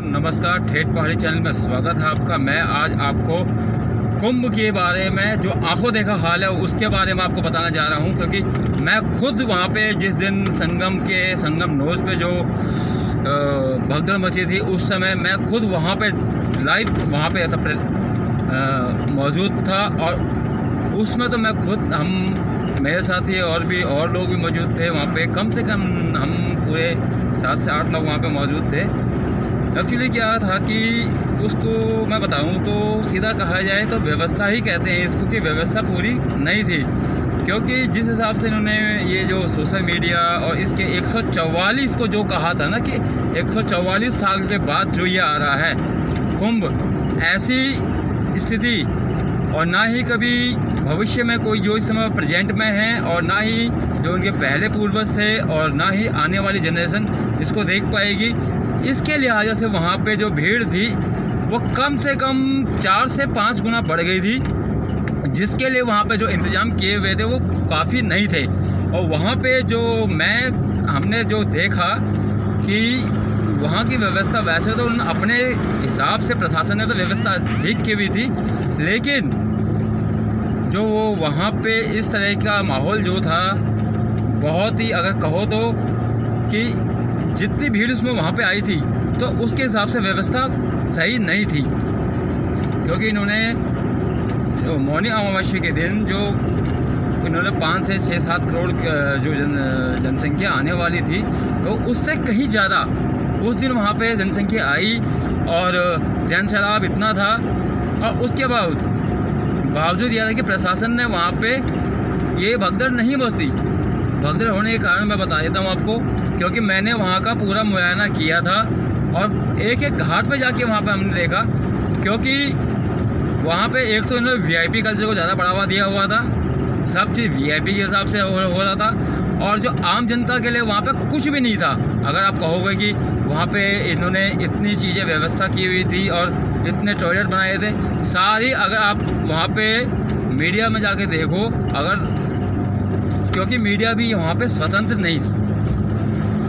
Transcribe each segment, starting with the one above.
नमस्कार। ठेठ पहाड़ी चैनल में स्वागत है आपका। मैं आज आपको कुंभ के बारे में जो आंखों देखा हाल है उसके बारे में आपको बताना जा रहा हूं, क्योंकि मैं खुद वहां पे जिस दिन संगम नोज पे जो भगदड़ मची थी उस समय मैं खुद वहां पे लाइव मौजूद था। और उसमें तो मैं खुद मेरे साथ ही और लोग भी मौजूद थे वहाँ पे। कम से कम हम पूरे 7 से 8 लोग वहाँ पे मौजूद थे। एक्चुअली क्या था कि उसको मैं बताऊँ तो सीधा कहा जाए तो व्यवस्था ही कहते हैं इसको, कि व्यवस्था पूरी नहीं थी। क्योंकि जिस हिसाब से इन्होंने ये जो सोशल मीडिया और इसके 144 को जो कहा था ना कि 144 साल के बाद जो ये आ रहा है कुंभ, ऐसी स्थिति और ना ही कभी भविष्य में कोई जो इस समय प्रेजेंट में है, और ना ही जो उनके पहले पूर्वज थे, और ना ही आने वाली जनरेशन इसको देख पाएगी। इसके लिहाजा से वहाँ पे जो भीड़ थी वो कम से कम 4 से 5 गुना बढ़ गई थी, जिसके लिए वहाँ पे जो इंतज़ाम किए हुए थे वो काफ़ी नहीं थे। और वहाँ पे जो हमने जो देखा कि वहाँ की व्यवस्था, वैसे तो उन अपने हिसाब से प्रशासन ने तो व्यवस्था ठीक की हुई थी, लेकिन जो वो वहाँ पे इस तरह का माहौल जो था बहुत ही, अगर कहो तो कि जितनी भीड़ उसमें वहाँ पे आई थी तो उसके हिसाब से व्यवस्था सही नहीं थी। क्योंकि इन्होंने जो मौनी अमावस्या के दिन जो इन्होंने 5 से 6-7 करोड़ जो जनसंख्या आने वाली थी, तो उससे कहीं ज़्यादा उस दिन वहाँ पे जनसंख्या आई और जनसैलाब इतना था। और उसके बावजूद यह था कि प्रशासन ने वहाँ पे ये भगदड़ नहीं बचती। भगदड़ होने के कारण मैं बता देता हूँ आपको, क्योंकि मैंने वहाँ का पूरा मुआयना किया था और एक एक घाट पे जाके वहाँ पे हमने देखा। क्योंकि वहाँ पे एक तो इन्होंने वीआईपी कल्चर को ज़्यादा बढ़ावा दिया हुआ था, सब चीज़ वीआईपी के हिसाब से हो रहा था, और जो आम जनता के लिए वहाँ पे कुछ भी नहीं था। अगर आप कहोगे कि वहाँ पे इन्होंने इतनी चीज़ें व्यवस्था की हुई थी और इतने टॉयलेट बनाए थे सारी, अगर आप वहाँ पे मीडिया में जाके देखो, अगर क्योंकि मीडिया भी वहाँ पे स्वतंत्र नहीं थी।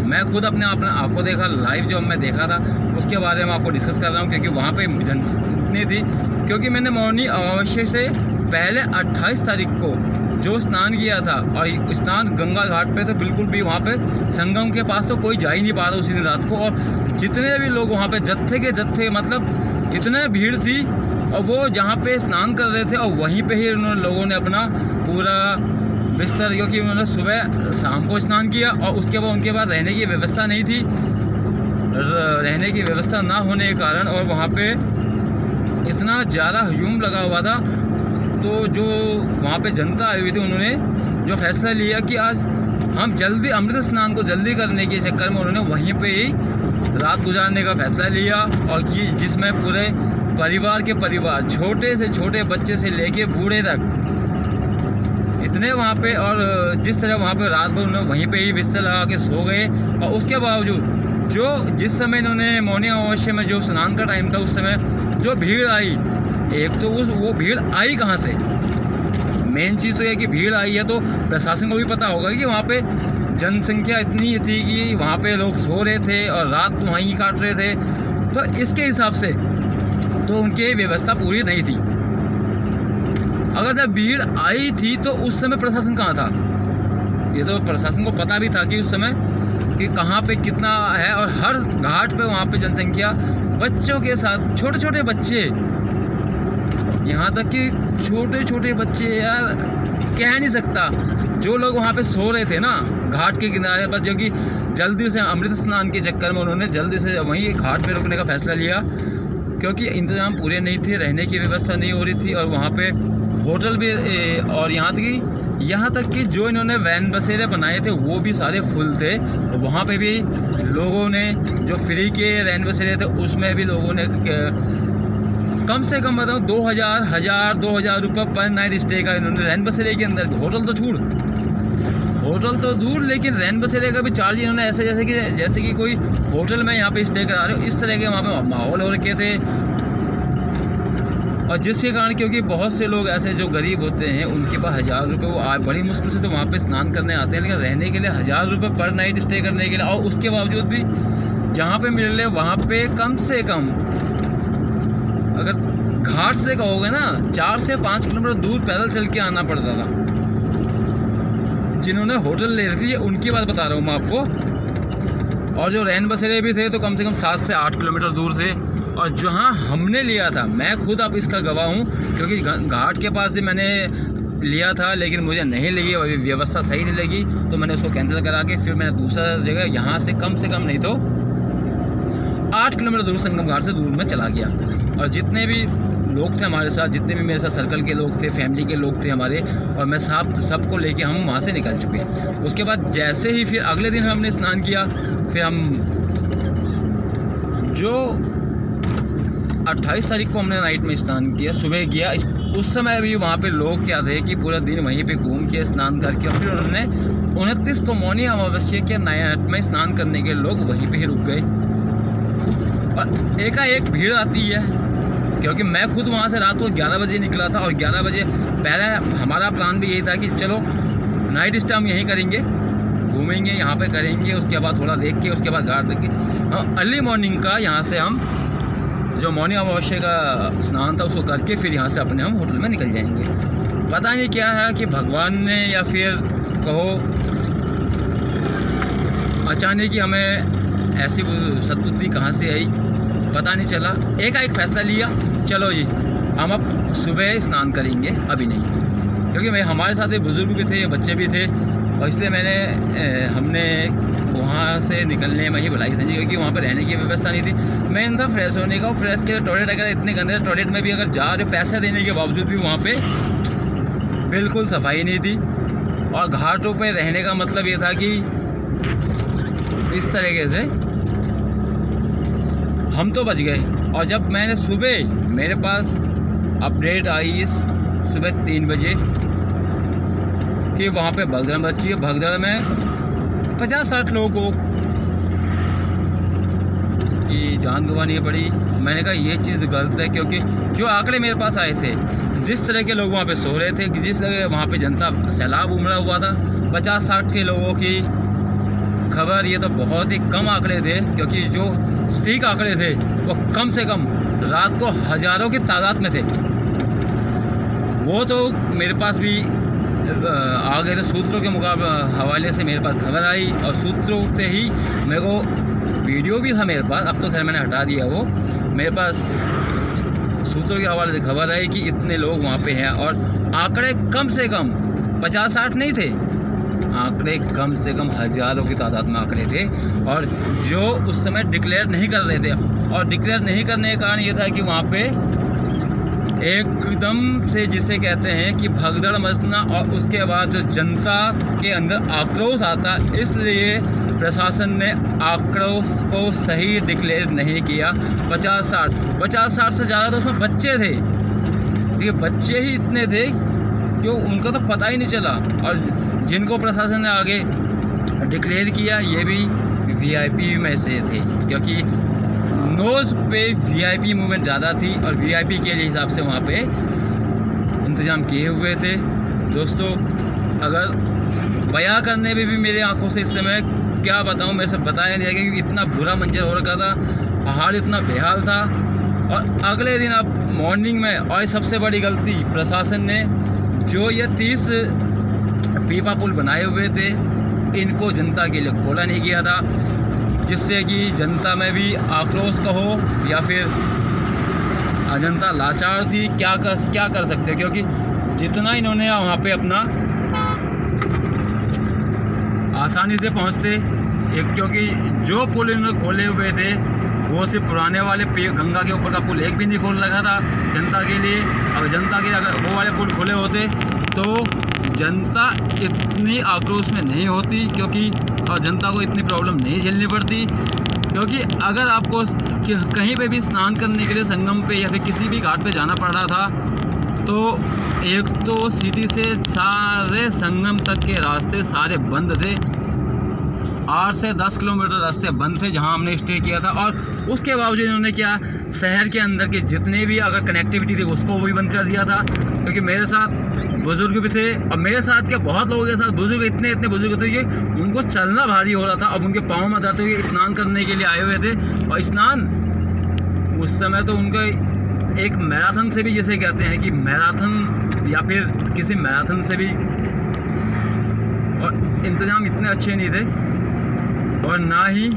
मैं खुद अपने आंखों देखा, लाइव जो मैं देखा था उसके बारे में आपको डिस्कस कर रहा हूँ, क्योंकि वहाँ पे इतनी थी। क्योंकि मैंने मौनी अमावस्या से पहले 28 तारीख को जो स्नान किया था, और स्नान गंगा घाट पे तो बिल्कुल भी वहाँ पे संगम के पास तो कोई जा ही नहीं पा रहा उसी दिन रात को। और जितने भी लोग वहाँ पे जत्थे के जत्थे, मतलब इतने भीड़ थी, और वो जहाँ पे स्नान कर रहे थे और वहीं पे ही लोगों ने अपना पूरा बिस्तर, क्योंकि उन्होंने सुबह शाम को स्नान किया और उसके बाद उनके पास रहने की व्यवस्था नहीं थी। रहने की व्यवस्था ना होने के कारण और वहाँ पे इतना ज़्यादा हजूम लगा हुआ था, तो जो वहाँ पे जनता आई हुई थी उन्होंने जो फैसला लिया कि आज हम जल्दी अमृत स्नान को जल्दी करने के चक्कर में उन्होंने वहीं पे ही रात गुजारने का फैसला लिया। और जिसमें पूरे परिवार छोटे से छोटे बच्चे से लेके बूढ़े तक इतने वहाँ पे, और जिस तरह वहाँ पे रात भर उन्होंने वहीं पे ही बिस्तर लगा के सो गए। और उसके बावजूद जिस समय इन्होंने मौनी अमावस्या में जो स्नान का टाइम था उस समय जो भीड़ आई, एक तो वो भीड़ आई कहाँ से। मेन चीज़ तो यह कि भीड़ आई है तो प्रशासन को भी पता होगा कि वहाँ पे जनसंख्या इतनी थी कि वहाँ पे लोग सो रहे थे और रात वहीं काट रहे थे, तो इसके हिसाब से तो उनकी व्यवस्था पूरी नहीं थी। अगर जब भीड़ आई थी तो उस समय प्रशासन कहाँ था, ये तो प्रशासन को पता भी था कि उस समय कि कहाँ पे कितना है। और हर घाट पे वहाँ पे जनसंख्या बच्चों के साथ, छोटे छोटे बच्चे, यहाँ तक कि छोटे छोटे बच्चे, यार कह नहीं सकता, जो लोग वहाँ पे सो रहे थे ना घाट के किनारे, बस जो कि जल्दी से अमृत स्नान के चक्कर में उन्होंने जल्दी से वहीं घाट पे रुकने का फैसला लिया। क्योंकि इंतज़ाम पूरे नहीं थे, रहने की व्यवस्था नहीं हो रही थी, और वहाँ पे होटल भी, और यहाँ तक कि जो इन्होंने वैन बसेरे बनाए थे वो भी सारे फुल थे। और वहाँ पे भी लोगों ने जो फ्री के वैन बसेरे थे उसमें भी लोगों ने कम से कम बताऊँ 2,000 रुपये पर नाइट स्टे का इन्होंने रैन बसेरे के अंदर। होटल तो दूर, लेकिन रैन बसेरे का भी चार्ज इन्होंने ऐसे जैसे कि कोई होटल में यहाँ पे स्टे करा रहे हो, इस तरह के वहाँ पे माहौल हो रखे थे। और जिसके कारण, क्योंकि बहुत से लोग ऐसे जो गरीब होते हैं उनके पास 1,000 रुपये, वो बड़ी मुश्किल से तो वहाँ पे स्नान करने आते हैं, लेकिन रहने के लिए 1,000 रुपये पर नाइट स्टे करने के लिए, और उसके बावजूद भी जहाँ पे मिल रहे वहाँ पे कम से कम, अगर घाट से कहोगे ना, 4 से 5 किलोमीटर दूर पैदल चल के आना पड़ता था। जिन्होंने होटल ले रखी है उनकी बात बता रहा हूँ मैं आपको। और जो रैन बसेरे भी थे तो कम से कम 7 से 8 किलोमीटर दूर थे। और जहाँ हमने लिया था, मैं खुद अब इसका गवाह हूँ, क्योंकि घाट के पास से मैंने लिया था लेकिन मुझे नहीं लगी, व्यवस्था सही नहीं लगी, तो मैंने उसको कैंसिल करा के फिर मैंने दूसरा जगह यहाँ से कम नहीं तो 8 किलोमीटर दूर संगम घाट से दूर में चला गया। और जितने भी लोग थे हमारे साथ, जितने भी मेरे साथ सर्कल के लोग थे, फैमिली के लोग थे हमारे, और मैं सबको लेके हम वहाँ से निकल चुके। उसके बाद जैसे ही फिर अगले दिन हमने स्नान किया, फिर हम जो 28 तारीख को हमने नाइट में स्नान किया, सुबह किया। उस समय भी वहाँ पे लोग क्या थे कि पूरा दिन वहीं पे घूम के स्नान करके, और फिर उन्होंने 29 को मौनी अमावस्या के नाइट में स्नान करने के लोग वहीं पे ही रुक गए। और एकाएक भीड़ आती है, क्योंकि मैं खुद वहाँ से रात को 11 बजे निकला था। और 11 बजे पहले हमारा प्लान भी यही था कि चलो नाइट स्टे हम यहीं करेंगे, घूमेंगे यहाँ पे करेंगे, उसके बाद थोड़ा देख के उसके बाद घाट देख के हम अर्ली मॉर्निंग का यहाँ से हम जो मौनी अमावस्या का स्नान था उसको करके फिर यहाँ से अपने हम होटल में निकल जाएंगे। पता नहीं क्या है कि भगवान ने या फिर कहो अचानक ही हमें ऐसी सद्बुद्धि कहाँ से आई पता नहीं चला। एक फैसला लिया, चलो जी हम अब सुबह स्नान करेंगे, अभी नहीं, क्योंकि मैं हमारे साथ एक बुज़ुर्ग भी थे, बच्चे भी थे, और इसलिए हमने वहाँ से निकलने में ही भलाई समझी, क्योंकि वहाँ पर रहने की व्यवस्था नहीं थी। मेन था फ्रेश होने का, फ्रेश के टॉयलेट अगर इतने गंदे, टॉयलेट में भी अगर जा रहे पैसे देने के बावजूद भी वहाँ पे बिल्कुल सफाई नहीं थी। और घाटों पे रहने का मतलब ये था कि इस तरीके से हम तो बच गए। और जब मैंने सुबह, मेरे पास अपडेट आई सुबह 3 बजे कि वहाँ पे भगदड़ मच रही है, भगदड़ में 50-60 लोगों की जान गंवानी पड़ी। मैंने कहा ये चीज़ गलत है, क्योंकि जो आंकड़े मेरे पास आए थे, जिस तरह के लोग वहाँ पे सो रहे थे, जिस तरह वहाँ पे जनता सैलाब उमड़ा हुआ था, 50-60 के लोगों की खबर, ये तो बहुत ही कम आंकड़े थे। क्योंकि जो सटीक आंकड़े थे वो कम से कम रात को हज़ारों की तादाद में थे। वो तो मेरे पास भी आ गए थे, सूत्रों के हवाले से मेरे पास खबर आई, और सूत्रों से ही मेरे को वीडियो भी था मेरे पास, अब तो खैर मैंने हटा दिया वो। मेरे पास सूत्रों के हवाले से खबर आई कि इतने लोग वहाँ पे हैं, और आंकड़े कम से कम 50-60 नहीं थे, आंकड़े कम से कम हज़ारों की तादाद में आंकड़े थे। और जो उस समय डिक्लेयर नहीं कर रहे थे, और डिक्लेयर नहीं करने का कारण ये था कि वहाँ पे एकदम से जिसे कहते हैं कि भगदड़ मचना, और उसके बाद जो जनता के अंदर आक्रोश आता, इसलिए प्रशासन ने आक्रोश को सही डिक्लेयर नहीं किया। 50-60 से ज़्यादा तो उसमें बच्चे थे, ठीक है, बच्चे ही इतने थे जो उनका तो पता ही नहीं चला। और जिनको प्रशासन ने आगे डिक्लेयर किया ये भी वीआईपी में से थे, क्योंकि नोज़ पे वीआईपी मूवमेंट ज़्यादा थी, और वीआईपी के हिसाब से वहाँ पे इंतज़ाम किए हुए थे। दोस्तों, अगर बयां करने में भी मेरी आंखों से इस समय क्या बताऊं, मेरे से बताया नहीं जाएगा, क्योंकि इतना बुरा मंजर हो रखा था, हाल इतना बेहाल था। और अगले दिन अब मॉर्निंग में, और सबसे बड़ी गलती प्रशासन ने, जो ये 30 पीपा पुल बनाए हुए थे, इनको जनता के लिए खोला नहीं गया था, जिससे कि जनता में भी आक्रोश का हो, या फिर जनता लाचार थी। क्या कर सकते, क्योंकि जितना इन्होंने वहाँ पे अपना आसानी से पहुँचते, क्योंकि जो पुल इन्होंने खोले हुए थे वो सिर्फ पुराने वाले गंगा के ऊपर का पुल एक भी नहीं खोल रखा था जनता के लिए। अगर जनता के अगर वो वाले पुल खोले होते तो जनता इतनी आक्रोश में नहीं होती, क्योंकि और जनता को इतनी प्रॉब्लम नहीं झेलनी पड़ती। क्योंकि अगर आपको कहीं पे भी स्नान करने के लिए संगम पे या फिर किसी भी घाट पे जाना पड़ रहा था, तो एक तो सिटी से सारे संगम तक के रास्ते सारे बंद थे, 8 से 10 किलोमीटर रास्ते बंद थे जहां हमने स्टे किया था। और उसके बावजूद इन्होंने क्या, शहर के अंदर के जितने भी अगर कनेक्टिविटी थी उसको भी बंद कर दिया था। क्योंकि मेरे साथ बुज़ुर्ग भी थे और मेरे साथ क्या बहुत लोगों के साथ बुज़ुर्ग इतने बुज़ुर्ग थे कि उनको चलना भारी हो रहा था। अब उनके पाँव में दर्द हुए, स्नान करने के लिए आए हुए थे। और स्नान उस समय तो उनका एक मैराथन से भी, जैसे कहते हैं कि मैराथन या फिर किसी मैराथन से भी, और इंतज़ाम इतने अच्छे नहीं थे। और ना ही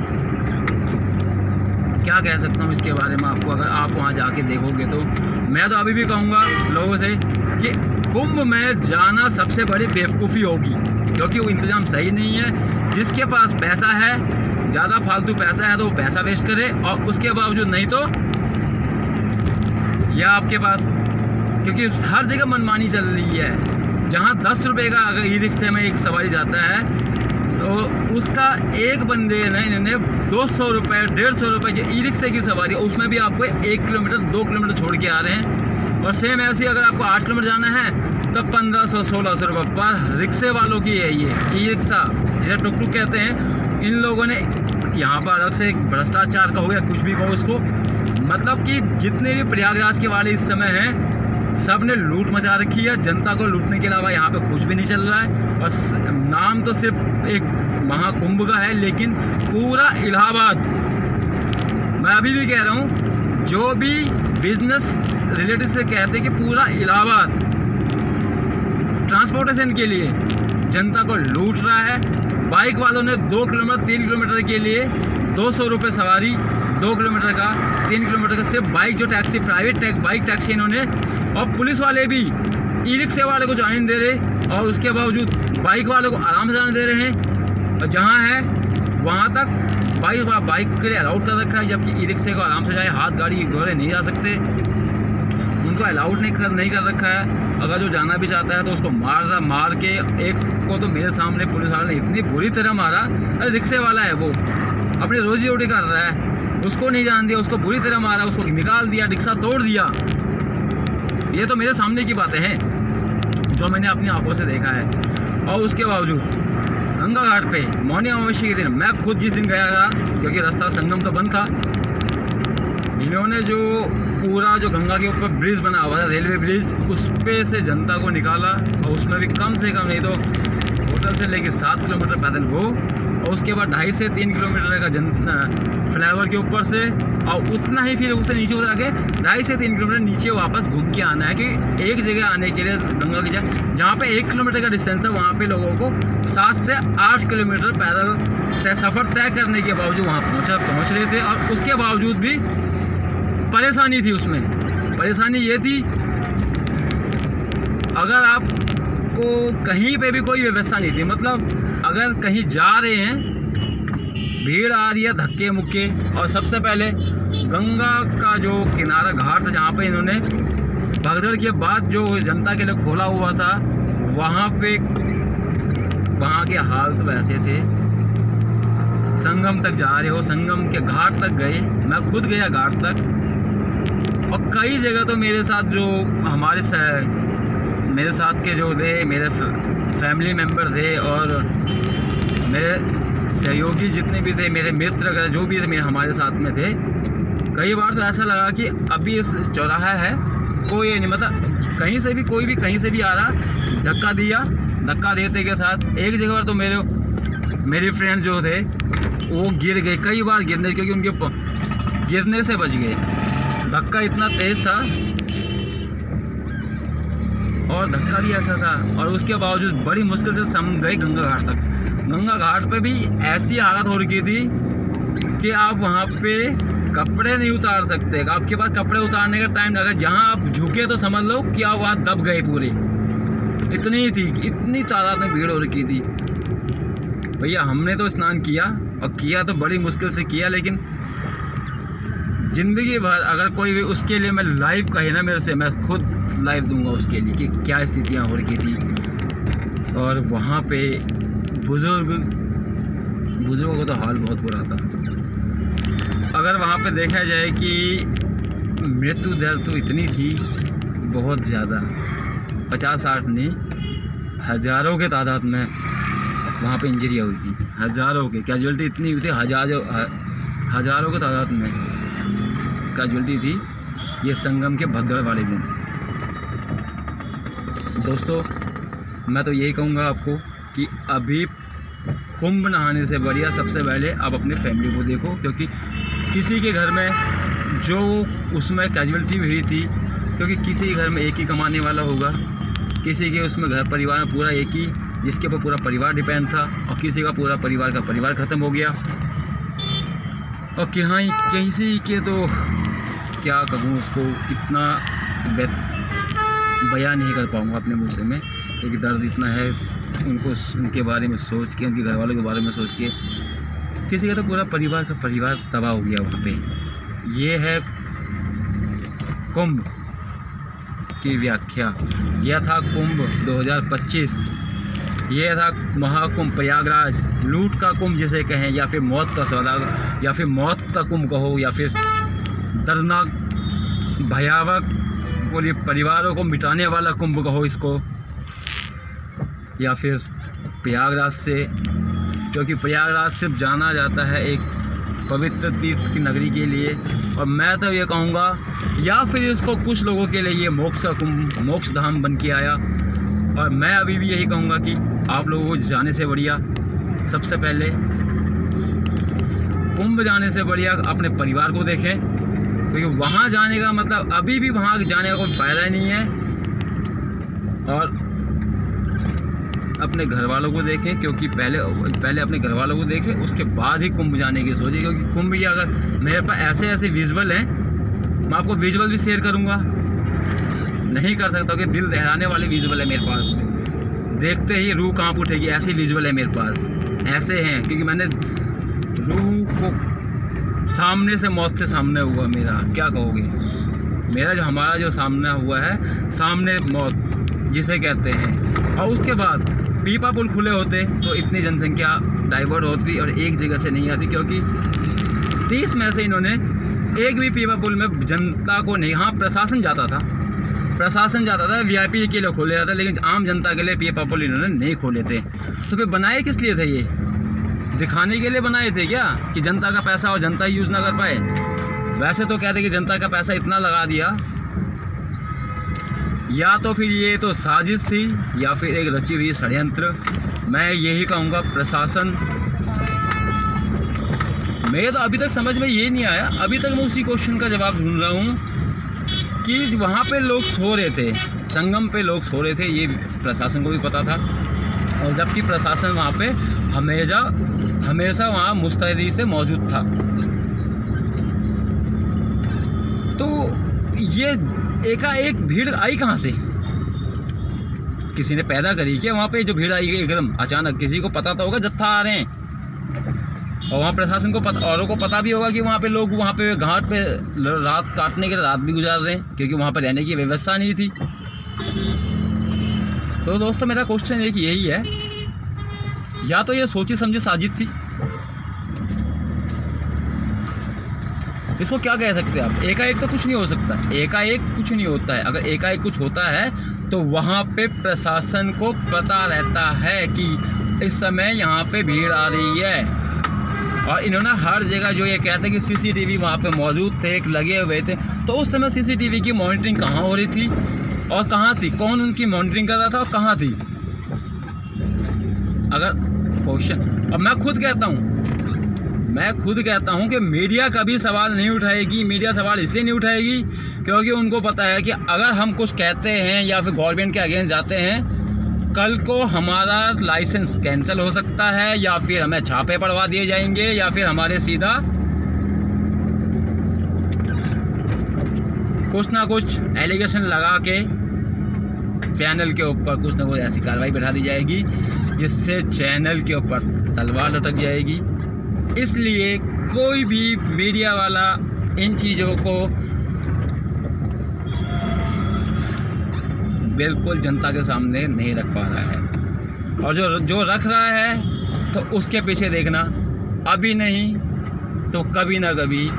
क्या कह सकता हूँ इसके बारे में आपको, अगर आप वहाँ जाके देखोगे तो। मैं तो अभी भी कहूँगा लोगों से कि कुंभ में जाना सबसे बड़ी बेवकूफ़ी होगी, क्योंकि वो इंतज़ाम सही नहीं है। जिसके पास पैसा है, ज़्यादा फालतू पैसा है, तो वो पैसा वेस्ट करे। और उसके बावजूद नहीं तो या आपके पास, क्योंकि हर जगह मनमानी चल रही है। जहाँ 10 रुपये का अगर ई-रिक्शे में एक सवारी जाता है तो उसका एक बंदे ने इन्होंने 200 रुपये 150 रुपये की ई-रिक्शे की सवारी, उसमें भी आपको 1 किलोमीटर 2 किलोमीटर छोड़ के आ रहे हैं। और सेम ऐसे ही अगर आपको 8 किलोमीटर जाना है तब 1500-1600 रुपये पर रिक्शे वालों की है ये ई-रिक्शा, जिसे टुक टुक कहते हैं। इन लोगों ने यहाँ पर अलग से एक भ्रष्टाचार का हो या कुछ भी कहो उसको, मतलब कि जितने भी प्रयागराज के वाले इस समय हैं सब ने लूट मचा रखी है। जनता को लूटने के अलावा यहाँ पे कुछ भी नहीं चल रहा है। और नाम तो सिर्फ एक महाकुंभ का है, लेकिन पूरा इलाहाबाद, मैं अभी भी कह रहा हूँ, जो भी बिजनेस रिलेटेड से कहते हैं कि पूरा इलाहाबाद ट्रांसपोर्टेशन के लिए जनता को लूट रहा है। बाइक वालों ने 2 किलोमीटर 3 किलोमीटर के लिए 200 रुपये सवारी, 2 किलोमीटर का 3 किलोमीटर का सिर्फ बाइक, जो टैक्सी प्राइवेट बाइक टैक्सी इन्होंने। और पुलिस वाले भी ई-रिक्शे वाले को जाने नहीं दे रहे, और उसके बावजूद बाइक वाले को आराम से जाने दे रहे हैं। और जहाँ है वहाँ तक बाइक के लिए अलाउड कर रखा है, जबकि ई-रिक्शे को आराम से जाए, हाथ गाड़ी घोड़े नहीं जा सकते, उनको अलाउड नहीं कर रखा है। अगर जो जाना भी चाहता है तो उसको मार के, एक को तो मेरे सामने पुलिस वाले ने इतनी बुरी तरह मारा। अरे रिक्शे वाला है, वो अपनी रोजी रोटी कर रहा है, उसको नहीं जान दिया, उसको बुरी तरह मारा, उसको निकाल दिया, रिक्शा तोड़ दिया। ये तो मेरे सामने की बातें हैं जो मैंने अपनी आंखों से देखा है। और उसके बावजूद गंगा घाट पे मौनी अमावस्या के दिन, मैं खुद जिस दिन गया था, क्योंकि रास्ता संगम तो बंद था, इन्होंने जो पूरा जो गंगा के ऊपर ब्रिज बना हुआ था, रेलवे ब्रिज, उस पे से जनता को निकाला। और उसमें भी कम से कम नहीं तो होटल से लेके 7 किलोमीटर पैदल वो, और उसके बाद 2.5 से 3 किलोमीटर का फ्लाईओवर के ऊपर से, और उतना ही फिर उसे नीचे उतर के 2.5 से 3 किलोमीटर नीचे वापस घूम के आना है। कि एक जगह आने के लिए गंगा की जहाँ पे 1 किलोमीटर का डिस्टेंस है, वहाँ पे लोगों को 7 से 8 किलोमीटर पैदल सफ़र तय करने के बावजूद वहाँ पहुँच रहे थे। और उसके बावजूद भी परेशानी थी। उसमें परेशानी ये थी, अगर आपको कहीं पे भी कोई व्यवस्था नहीं थी, मतलब अगर कहीं जा रहे हैं, भीड़ आ रही है, धक्के मुक्के। और सबसे पहले गंगा का जो किनारा घाट था, जहाँ पे इन्होंने भगदड़ के बाद जो जनता के लिए खोला हुआ था, वहाँ के हाल तो ऐसे थे। संगम तक जा रहे हो, संगम के घाट तक गए, मैं खुद गया घाट तक। और कई जगह तो मेरे साथ जो मेरे साथ के जो थे, मेरे फैमिली मेम्बर थे और मेरे सहयोगी जितने भी थे, मेरे मित्र वगैरह जो भी थे हमारे साथ में थे, कई बार तो ऐसा लगा कि अभी इस चौराहा है, कोई नहीं, मतलब कहीं से भी कोई भी कहीं से भी आ रहा, धक्का दिया, धक्का देते के साथ एक जगह पर तो मेरे फ्रेंड जो थे वो गिर गए, कई बार गिरने, क्योंकि उनके गिरने से बच गए। धक्का इतना तेज़ था और धक्का भी ऐसा था, और उसके बावजूद बड़ी मुश्किल से हम गए गंगा घाट तक। गंगा घाट पे भी ऐसी हालत हो रही थी कि आप वहाँ पे कपड़े नहीं उतार सकते, आपके पास कपड़े उतारने का टाइम लगा, जहाँ आप झुके तो समझ लो कि आप वहाँ दब गए पूरे। इतनी थी, इतनी तादाद में भीड़ हो रखी थी। भैया हमने तो स्नान किया, और किया तो बड़ी मुश्किल से किया, लेकिन ज़िंदगी भर अगर कोई भी, उसके लिए मैं लाइव कहे ना मेरे से, मैं खुद लाइव दूंगा उसके लिए कि क्या स्थितियाँ हो रही थी। और वहाँ पे बुज़ुर्गों का तो हाल बहुत बुरा था। अगर वहाँ पे देखा जाए कि मृत्यु दर तो इतनी थी, बहुत ज़्यादा, 50-60 नहीं, हज़ारों के तादाद में वहाँ पे इंजरियाँ हुई थी, हज़ारों के कैजुअलिटी इतनी हुई थी, हज़ारों के तादाद में कैजुअलिटी थी ये संगम के भगदड़ वाले दिन। दोस्तों मैं तो यही कहूँगा आपको कि अभी कुंभ नहाने से बढ़िया सबसे पहले आप अपने फैमिली को देखो, क्योंकि किसी के घर में जो उसमें कैजुअलिटी हुई थी, क्योंकि किसी के घर में एक ही कमाने वाला होगा, किसी के उसमें घर परिवार में पूरा एक ही जिसके ऊपर पूरा परिवार डिपेंड था, और किसी का पूरा परिवार का परिवार ख़त्म हो गया। और किसी के तो क्या कहूँ उसको, इतना बयान नहीं कर पाऊँगा अपने मुँह से मैं, क्योंकि दर्द इतना है उनको, उनके बारे में सोच के, उनके घर वालों के बारे में सोच के। किसी का तो पूरा परिवार का परिवार तबाह हो गया वहाँ पे। ये है कुंभ की व्याख्या। यह था कुंभ 2025, ये था महाकुंभ प्रयागराज, लूट का कुंभ जिसे कहें, या फिर मौत का सौदागर, या फिर मौत का कुंभ कहो, या फिर दर्दनाक भयावह पूरे परिवारों को मिटाने वाला कुंभ कहो इसको, या फिर प्रयागराज से, क्योंकि प्रयागराज सिर्फ जाना जाता है एक पवित्र तीर्थ की नगरी के लिए। और मैं तो ये कहूँगा, या फिर इसको कुछ लोगों के लिए ये मोक्ष का कुंभ, मोक्ष धाम बन के आया। और मैं अभी भी यही कहूँगा कि आप लोगों को जाने से बढ़िया, सबसे पहले कुंभ जाने से बढ़िया अपने परिवार को देखें, क्योंकि वहाँ जाने का मतलब अभी भी वहाँ जाने का कोई फ़ायदा ही नहीं है। और अपने घर वालों को देखें, क्योंकि पहले अपने घर वालों को देखें, उसके बाद ही कुंभ जाने की सोचें। क्योंकि कुंभ की अगर मेरे पास ऐसे विजुअल हैं, मैं आपको विजुअल भी शेयर करूँगा, नहीं कर सकता कि दिल दहलाने वाले विजुअल है मेरे पास, देखते ही रूह कांप उठेगी, ऐसे विजुअल है मेरे पास, ऐसे हैं। क्योंकि मैंने रूह को सामने से, मौत से सामने हुआ मेरा, क्या कहोगे, मेरा जो हमारा जो सामना हुआ है, सामने मौत जिसे कहते हैं। और उसके बाद पीपा पुल खुले होते तो इतनी जनसंख्या डाइवर्ट होती और एक जगह से नहीं आती, क्योंकि 30 में से इन्होंने एक भी पीपा पुल में जनता को नहीं, हाँ प्रशासन जाता था वीआईपी के लिए खोले जाता, लेकिन आम जनता के लिए पीपा पुल इन्होंने नहीं खोले थे। तो फिर बनाए किस लिए थे? ये दिखाने के लिए बनाए थे क्या, कि जनता का पैसा और जनता यूज़ ना कर पाए? वैसे तो कहते कि जनता का पैसा इतना लगा दिया, या तो फिर ये तो साजिश थी, या फिर एक रची हुई षड्यंत्र। मैं यही कहूँगा प्रशासन, मेरे तो अभी तक समझ में ये नहीं आया, अभी तक मैं उसी क्वेश्चन का जवाब ढूंढ रहा हूँ कि वहाँ पे लोग सो रहे थे, संगम पे लोग सो रहे थे, ये प्रशासन को भी पता था। और जबकि प्रशासन वहाँ पे हमेशा वहाँ मुस्तैदी से मौजूद था। तो ये एकाएक भीड़ आई कहाँ से? किसी ने पैदा करी क्या वहाँ पे जो भीड़ आई एकदम अचानक? किसी को पता तो होगा जत्था आ रहे हैं, और वहाँ प्रशासन को पता, औरों को पता भी होगा कि वहाँ पे लोग वहाँ पे घाट पे रात काटने के लिए रात भी गुजार रहे हैं, क्योंकि वहाँ पे रहने की व्यवस्था नहीं थी। तो दोस्तों मेरा क्वेश्चन एक यही है, या तो ये सोची समझी साजिश थी, इसको क्या कह सकते हैं आप? एकाएक तो कुछ नहीं हो सकता, एकाएक कुछ नहीं होता है। अगर एकाएक कुछ होता है तो वहाँ पे प्रशासन को पता रहता है कि इस समय यहाँ पे भीड़ आ रही है, और इन्होंने हर जगह जो ये कहते हैं कि सीसीटीवी वहाँ पे मौजूद थे, एक लगे हुए थे, तो उस समय सीसीटीवी की मॉनिटरिंग कहाँ हो रही थी और कहाँ थी? कौन उनकी मॉनिटरिंग कर रहा था और कहाँ थी? अगर क्वेश्चन, अब मैं खुद कहता हूँ कि मीडिया कभी सवाल नहीं उठाएगी। मीडिया सवाल इसलिए नहीं उठाएगी क्योंकि उनको पता है कि अगर हम कुछ कहते हैं या फिर गवर्नमेंट के अगेंस्ट जाते हैं, कल को हमारा लाइसेंस कैंसिल हो सकता है, या फिर हमें छापे पड़वा दिए जाएंगे, या फिर हमारे सीधा कुछ ना कुछ एलिगेशन लगा के चैनल के ऊपर कुछ ना कुछ ऐसी कार्रवाई बैठा दी जाएगी जिससे चैनल के ऊपर तलवार लटक जाएगी। इसलिए कोई भी मीडिया वाला इन चीज़ों को बिल्कुल जनता के सामने नहीं रख पा रहा है, और जो रख रहा है तो उसके पीछे देखना अभी नहीं तो कभी ना कभी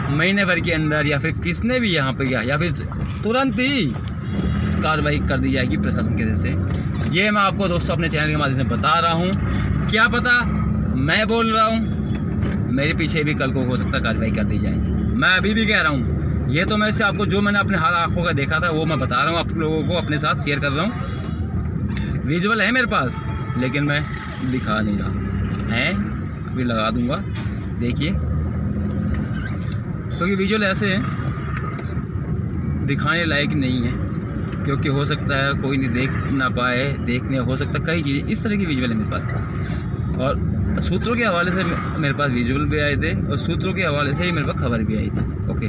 महीने भर के अंदर, या फिर किसने भी यहाँ पे गया, या फिर तुरंत ही कार्रवाई कर दी जाएगी प्रशासन के जैसे। ये मैं आपको दोस्तों अपने चैनल के माध्यम से बता रहा हूँ। क्या पता मैं बोल रहा हूँ, मेरे पीछे भी कल को हो सकता कार्रवाई कर दी जाए। मैं अभी भी कह रहा हूँ, ये तो मैं इससे आपको जो मैंने अपने हाल आँखों का देखा था वो मैं बता रहा हूँ, आप लोगों को अपने साथ शेयर कर रहा हूँ। विजुअल है मेरे पास लेकिन मैं दिखा नहीं रहा है, अभी लगा दूँगा देखिए, क्योंकि विजुअल ऐसे हैं दिखाने लायक नहीं है, क्योंकि हो सकता है कोई नहीं देख ना पाए, देखने हो सकता कई चीज़ें इस तरह की विजुअल है मेरे पास। और सूत्रों के हवाले से मेरे पास विजुअल भी आए थे और सूत्रों के हवाले से ही मेरे पास खबर भी आई थी। ओके।